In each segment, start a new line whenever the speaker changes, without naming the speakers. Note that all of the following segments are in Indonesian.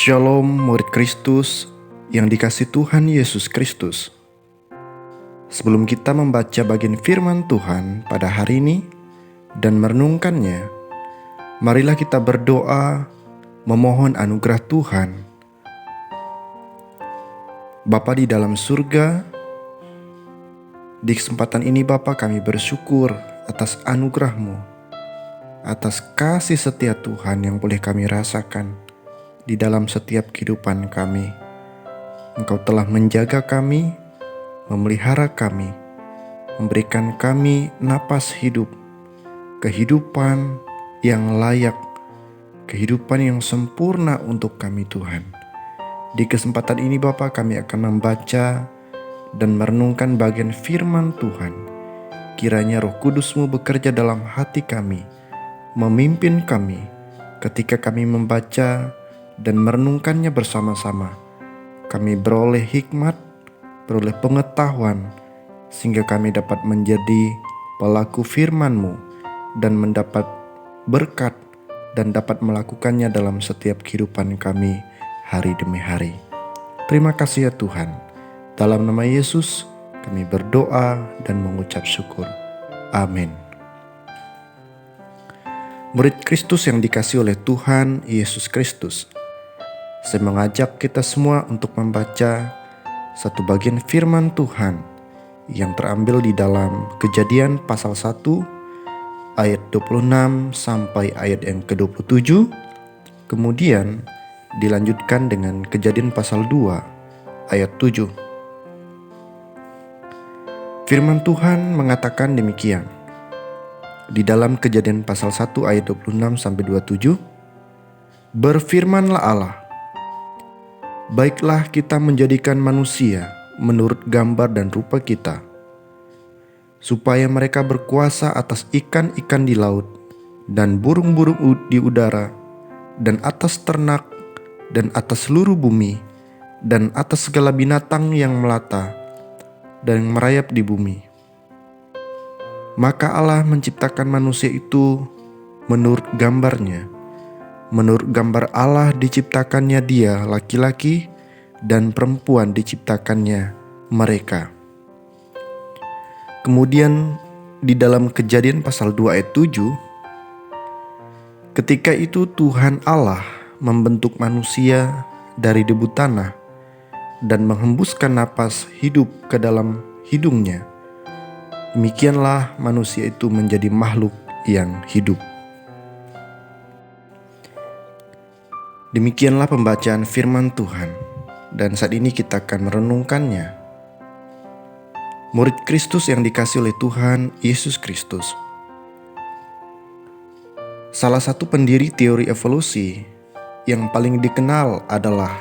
Shalom murid Kristus yang dikasihi Tuhan Yesus Kristus. Sebelum kita membaca bagian firman Tuhan pada hari ini dan merenungkannya, marilah kita berdoa memohon anugerah Tuhan. Bapa di dalam surga, di kesempatan ini Bapa kami bersyukur atas anugerah-Mu, atas kasih setia Tuhan yang boleh kami rasakan di dalam setiap kehidupan kami. Engkau telah menjaga kami, memelihara kami, memberikan kami napas hidup, kehidupan yang layak, kehidupan yang sempurna untuk kami Tuhan. Di kesempatan ini Bapa kami akan membaca dan merenungkan bagian firman Tuhan. Kiranya Roh Kudus-Mu bekerja dalam hati kami, memimpin kami ketika kami membaca dan merenungkannya bersama-sama. Kami beroleh hikmat, beroleh pengetahuan, sehingga kami dapat menjadi pelaku firman-Mu dan mendapat berkat dan dapat melakukannya dalam setiap kehidupan kami hari demi hari. Terima kasih ya Tuhan. Dalam nama Yesus kami berdoa dan mengucap syukur. Amin. Murid Kristus yang dikasihi oleh Tuhan Yesus Kristus, saya mengajak kita semua untuk membaca satu bagian firman Tuhan yang terambil di dalam Kejadian pasal 1 ayat 26 sampai ayat yang ke-27, kemudian dilanjutkan dengan Kejadian pasal 2 ayat 7. Firman Tuhan mengatakan demikian. Di dalam Kejadian pasal 1 ayat 26 sampai 27, berfirmanlah Allah, baiklah kita menjadikan manusia menurut gambar dan rupa kita, supaya mereka berkuasa atas ikan-ikan di laut dan burung-burung di udara dan atas ternak dan atas seluruh bumi dan atas segala binatang yang melata dan yang merayap di bumi. Maka Allah menciptakan manusia itu menurut gambarnya. Menurut gambar Allah diciptakannya dia, laki-laki dan perempuan diciptakannya mereka. Kemudian di dalam Kejadian pasal 2 ayat 7, ketika itu Tuhan Allah membentuk manusia dari debu tanah dan menghembuskan napas hidup ke dalam hidungnya. Demikianlah manusia itu menjadi makhluk yang hidup. Demikianlah pembacaan firman Tuhan, dan saat ini kita akan merenungkannya. Murid Kristus yang dikasihi oleh Tuhan Yesus Kristus. Salah satu pendiri teori evolusi yang paling dikenal adalah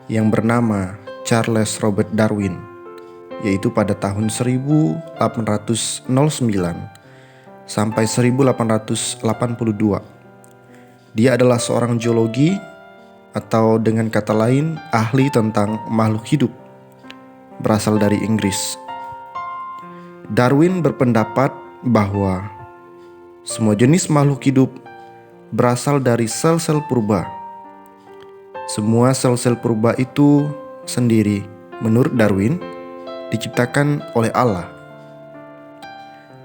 yang bernama Charles Robert Darwin, yaitu pada tahun 1809 sampai 1882. Dia adalah seorang geologi atau dengan kata lain ahli tentang makhluk hidup, berasal dari Inggris. Darwin berpendapat bahwa semua jenis makhluk hidup berasal dari sel-sel purba. Semua sel-sel purba itu sendiri, menurut Darwin, diciptakan oleh Allah.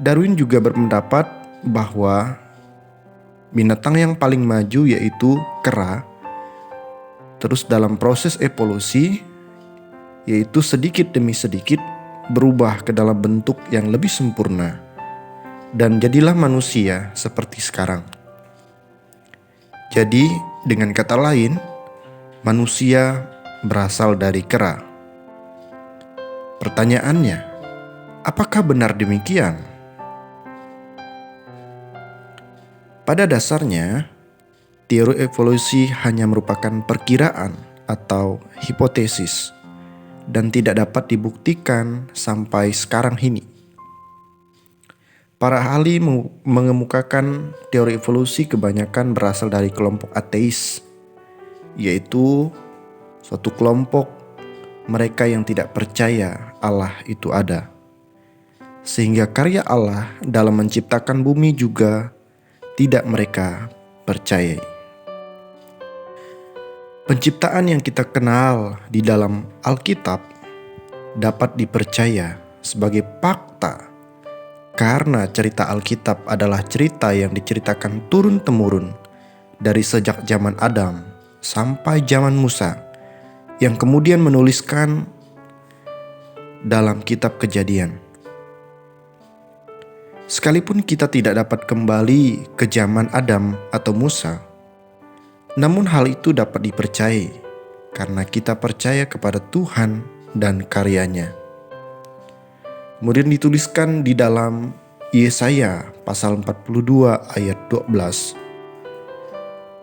Darwin juga berpendapat bahwa binatang yang paling maju yaitu kera, terus dalam proses evolusi, yaitu sedikit demi sedikit berubah ke dalam bentuk yang lebih sempurna, dan jadilah manusia seperti sekarang. Jadi dengan kata lain, manusia berasal dari kera. Pertanyaannya, apakah benar demikian? Pada dasarnya, teori evolusi hanya merupakan perkiraan atau hipotesis dan tidak dapat dibuktikan sampai sekarang ini. Para ahli mengemukakan teori evolusi kebanyakan berasal dari kelompok ateis, yaitu suatu kelompok mereka yang tidak percaya Allah itu ada. Sehingga karya Allah dalam menciptakan bumi juga tidak mereka percayai. Penciptaan yang kita kenal di dalam Alkitab dapat dipercaya sebagai fakta karena cerita Alkitab adalah cerita yang diceritakan turun-temurun dari sejak zaman Adam sampai zaman Musa, yang kemudian menuliskan dalam kitab Kejadian. Sekalipun kita tidak dapat kembali ke zaman Adam atau Musa, namun hal itu dapat dipercayai karena kita percaya kepada Tuhan dan karyanya. Kemudian dituliskan di dalam Yesaya pasal 42 ayat 12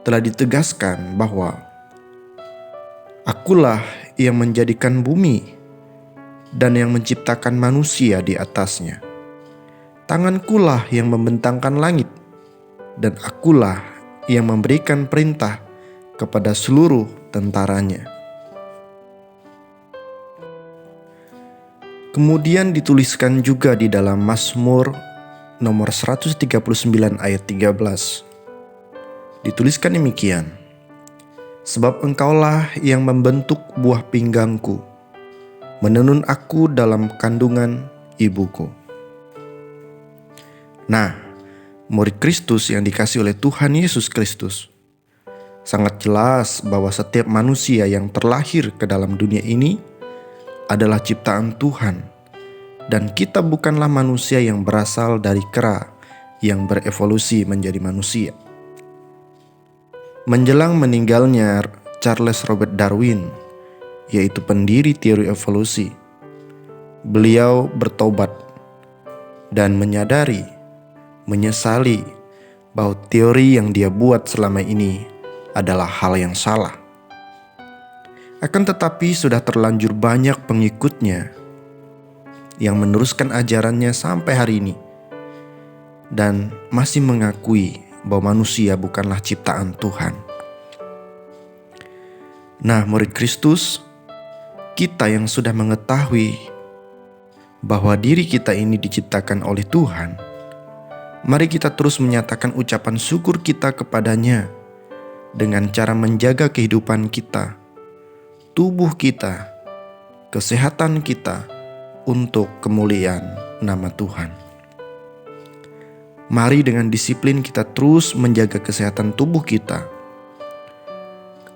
telah ditegaskan bahwa Akulah yang menjadikan bumi dan yang menciptakan manusia di atasnya. Tangankulah yang membentangkan langit, dan akulah yang memberikan perintah kepada seluruh tentaranya. Kemudian dituliskan juga di dalam Mazmur nomor 139 ayat 13. Dituliskan demikian, Sebab engkaulah yang membentuk buah pinggangku, menenun aku dalam kandungan ibuku. Nah, murid Kristus yang dikasihi oleh Tuhan Yesus Kristus, sangat jelas bahwa setiap manusia yang terlahir ke dalam dunia ini adalah ciptaan Tuhan, dan kita bukanlah manusia yang berasal dari kera yang berevolusi menjadi manusia. Menjelang meninggalnya Charles Robert Darwin, yaitu pendiri teori evolusi, beliau bertobat dan menyesali bahwa teori yang dia buat selama ini adalah hal yang salah. Akan tetapi sudah terlanjur banyak pengikutnya yang meneruskan ajarannya sampai hari ini dan masih mengakui bahwa manusia bukanlah ciptaan Tuhan. Nah, murid Kristus, kita yang sudah mengetahui bahwa diri kita ini diciptakan oleh Tuhan, mari kita terus menyatakan ucapan syukur kita kepadanya dengan cara menjaga kehidupan kita, tubuh kita, kesehatan kita untuk kemuliaan nama Tuhan. Mari dengan disiplin kita terus menjaga kesehatan tubuh kita,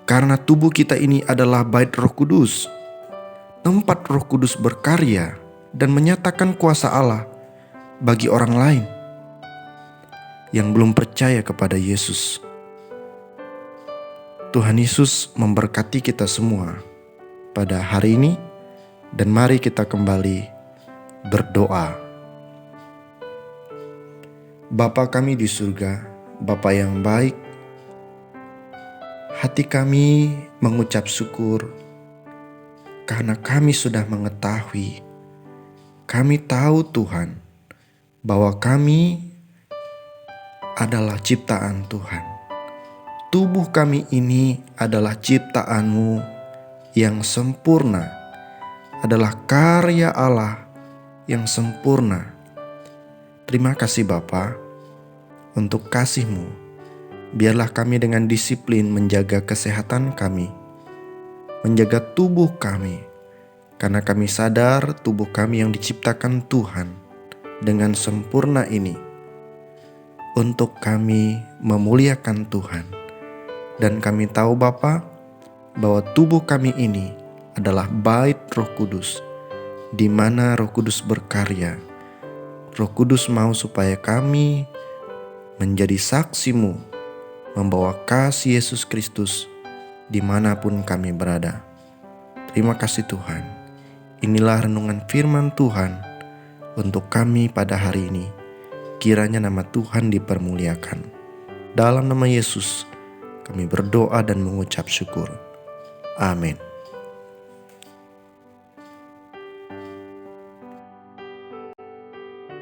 karena tubuh kita ini adalah bait Roh Kudus, tempat Roh Kudus berkarya dan menyatakan kuasa Allah bagi orang lain yang belum percaya kepada Yesus. Tuhan Yesus memberkati kita semua pada hari ini, dan mari kita kembali berdoa. Bapa kami di surga, Bapa yang baik, hati kami mengucap syukur karena kami sudah mengetahui, kami tahu Tuhan, bahwa kami adalah ciptaan Tuhan. Tubuh kami ini adalah ciptaan-Mu yang sempurna, adalah karya Allah yang sempurna. Terima kasih Bapa untuk kasih-Mu. Biarlah kami dengan disiplin menjaga kesehatan kami, menjaga tubuh kami, karena kami sadar tubuh kami yang diciptakan Tuhan dengan sempurna ini untuk kami memuliakan Tuhan. Dan kami tahu Bapa, bahwa tubuh kami ini adalah bait Roh Kudus, di mana Roh Kudus berkarya. Roh Kudus mau supaya kami menjadi saksi-Mu, membawa kasih Yesus Kristus dimanapun kami berada. Terima kasih Tuhan. Inilah renungan firman Tuhan untuk kami pada hari ini. Kiranya nama Tuhan dipermuliakan. Dalam nama Yesus kami berdoa dan mengucap syukur. Amin.